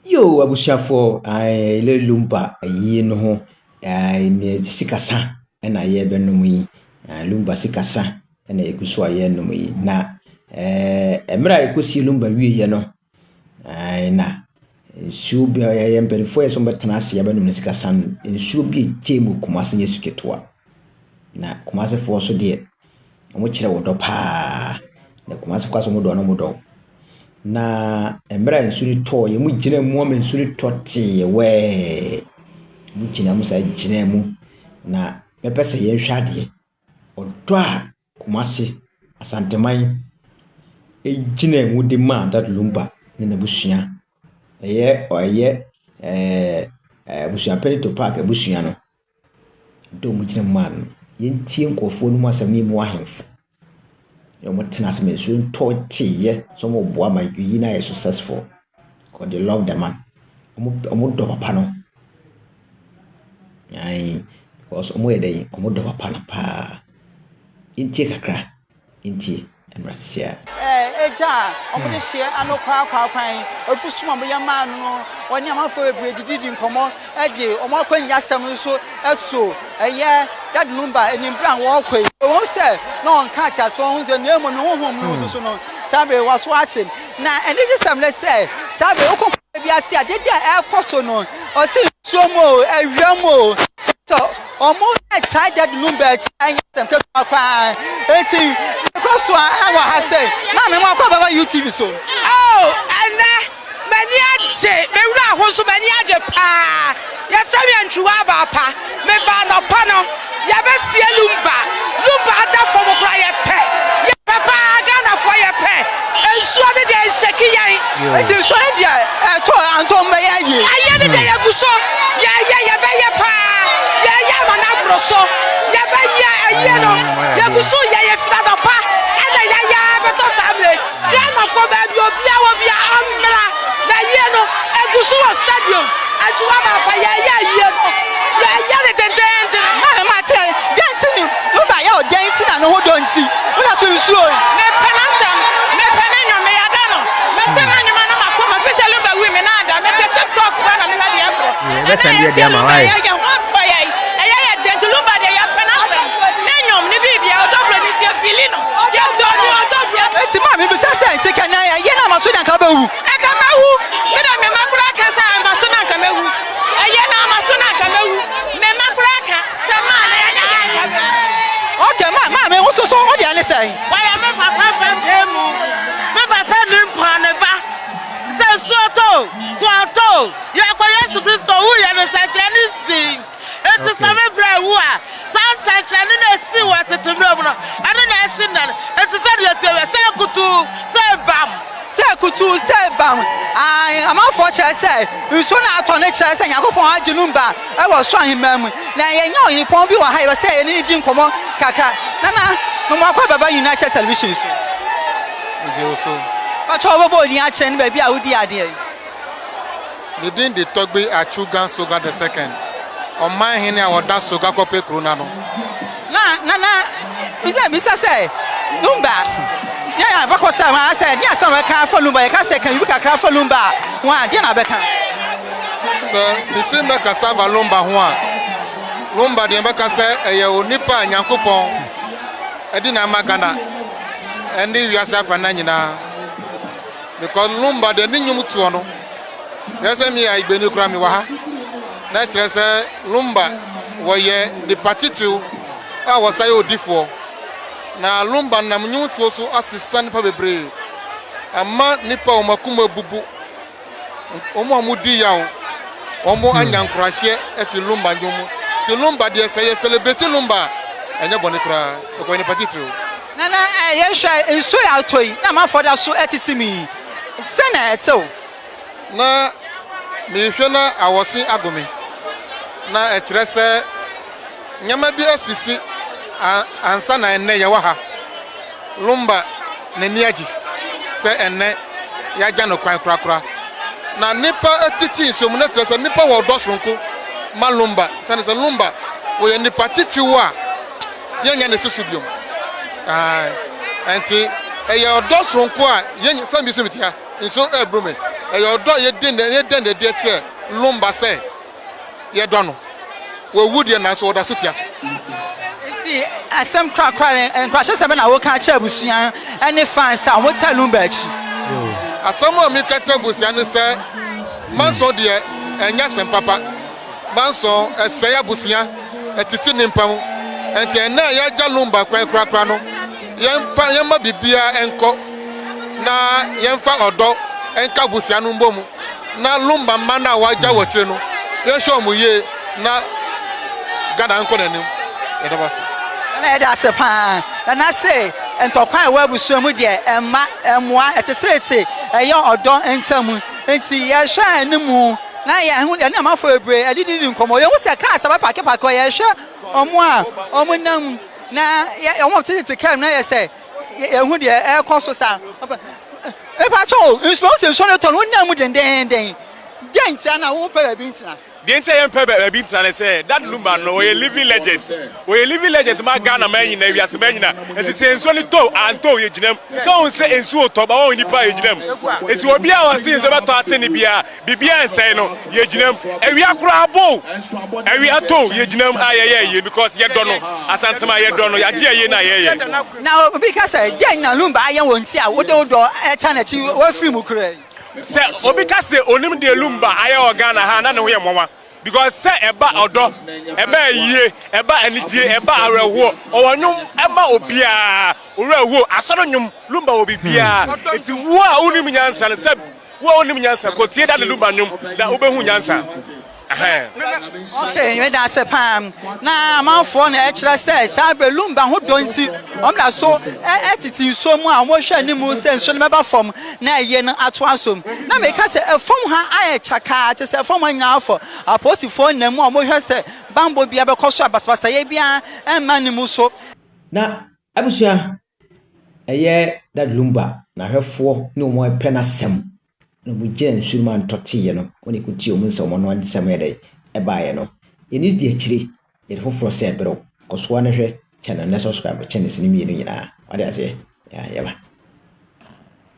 Yo, abusuafo, le lumba yi no ho, ne sikasa na ye benom yi. Lumba sikasa na ekuso aye nom yi. Na emra ekosi lumba wie ye no. Na nsuo bi ye mperifo ye so betena ase ye benom sikasa no. Nsuo bi temu Kumasi nye suketoa. Na Kumasi fo so de omo kire wodo pa. Na Kumasi fo so mo do no mo do. Na emra nsuri to ye mu gina mu o nsuri to te we mu gina mu sa gina mu na mepese ye hwade odo a Kumasi asanteman e gina mu de ma Daddy Lumba ne na busua eye oye busua penito park busua no do mu gina man ye ntie nkofo no mu asam ni mu ahemfo you tennis me soon taught tea, some of boy my yina is successful. Because they love the man. Omo do pano. Aye, because omo day, omo do pano pa. Inti kakra, inti and Russia. Eja, omo de share ano kwa kwan. Ofusuma mo yama no, oni amafo didi nkomo, ede omo kwanya asem so exo, eye Daddy Lumba enim bran wo kwe. Won say no on catch as for hun de name no honhom so no. Sabe was watching. Na ene je sam le say, sabe okon bia ase ade dia e koso no. O si somo ewemo. So omo tie Daddy Lumba anya sem ke kwa. Eti koso a wa ha say, na me mo kwa Baba YouTube so. Oh, ana mani aje, me wura ho so mani aje pa. Ya fami antwa ba pa. Me ba no pa no. Ya be sie Lumba ada fo mo kra ye pe. Ya papa ga na fo ye pe. Enso de de sheki yan. Eti so e dia to anto me ya yi. Aye de de ya guso. Ya be ye pa. Ya mana broso. Ya be aye no. Ya guso ya fra do pa. Ada ya be to sable. Ga na fo ba bi obi amra. Na ye no eguso stadium. Ajuwa ba pa ya ye no. Ya de de no hold on see. Una so nsuo. Me penasam, me penenyo me yadano. Me tenanyo mana makoma pese Lumba wi me nada. Me TikTok na me hadi afro. Be send dia ma why. Ya hoto ya. Ya Daddy Lumba de ya penasam. Nenyom ni bibia odobro ni fie filino. Ya odobro. Eti ma me bisa say kana ya ye na maso dan ka ba wu. E ka ma wu. Me da me makura ka sa maso dan ka me wu. Ye na maso dan ka me wu. Me makura ka sa ma na ya ka me. Okay, ma me so what dey say? Why am papa demu? Me papa nim pa ba. Say so you kwa Yesu Kristo wu ya me say Chinese. It is some bra wu a. San say Chinese na si what to no no. Ade na si na. It is say kutu, say bam. Say kutu, say bam. Am for say nso na ato ne kire say Yakopon agi Lumba e wo so ahemam na ye nya oyipon bi wo ha ye say ni di nkomo kaka nana no mo akwa Baba United Television so nje so ba to bobo ni a chen ba bi a wudi ade the din the Togbe Achugan Soga the second on my hene a woda Soga kope krona no na mi say Lumba yeah, because I said, yes, I'm a car for Lumba. I can't say, can you car for Lumba? Why, dear Becca? Sir, the same Cassava Lumba, Lumba, the America say, a nipa and Yankupon, Edina Magana, and leave yourself a nanina. Because Lumba, the new Mutuano, yes, I been you cram you. Naturally, say, Lumba, were ye the partitu, I was I would differ. Na Lumba na mnyutu so asisane pa bebre ama nipa omakuma bubu omo amudi yawo omo anyankrahye efi Lumba nyomu ti Lumba de say celebrate Lumba enye bone kra ko ni patitro na ye hwa enso ya toyi na ma foda so etiti mi sene eto na me hwe na awosi agomi na ekire se nyama bi asisi ansa na enne ye waha Lumba na niaji se enne ya ja no kwan krakra na nipa atiti nsom na trese nipa wo dosronko ma Lumba se Lumba wo ye nipa titi wo a ye nya ne susubiom enti e ye dosronko a ye sam bi so bitia nso ebrume your dog, you didn't the dear Lumba say, you don't know. We would you not so the sutias. See, as some crying and crashes, I will catch up with you and if I sound what tell Lumba. As someone me catch up with you say, Manso dear, and yes, and Papa, Manso, a say a busia, a titin in Pam, and now Yaja Lumba, Cracrano, Yamma Bibia and Co. Na Yamfa or dog, and Kabusianum Bomu, na Lumba Mana Waja Wacheno, Yashomu ye, na Gada Uncle and him. That's a pan, and I say, and talk quite well with some dear, and moi at the city, a young or don't enter moon, and see a shine the moon. Now, I'm off for a break. I didn't come. You was a cast of a packet, I share, or more, or when now, I want to come. Now, I say, who the air cost was out. If I told you, supposed to show it on one name with the day. Thanks, and I won't pay a beans. The entire paper beats and I said that Lumba no a living legend. We living legend, my Ghana man in Avia Semena, and the same solid toe and toe you them. So say and so top in the pie them. It's what be our sins about to attend Bibia and say no, ye them, and we are crabo, and we are told ye them, because you don't know, as Santama, you don't know, Yajia. Now, because I Lumba, I won't see what do eternity or film cray. Say, Obikase onim de Lumba ayo Ghana ha na no ye mama because say eba odo eba yie eba anije eba arewo owonum ema obia orewo asoro nyum Lumba obibia enti wo a onim nyansa ne se wo onim nyansa ko tie da Lumba nyum da obehu nyansa. Okay, that's a palm. Now, my phone actually says, I be Lumba who don't see. I'm not so attitude so more. I'm watching the moon and show member from now yen at once. Now, because a form her eye chaka to say for my now for a posty phone and more say Bambo be able to cost us Basayabia and Manimuso. Now, I was here a year that Lumba, now her 4 no more penasem. No, we just Suman Totti, when he could see someone one December day, a buyer. In this dear tree, it hope for a bro, because one of her channel, let's subscribe to channels in the meeting. What I say, yeah.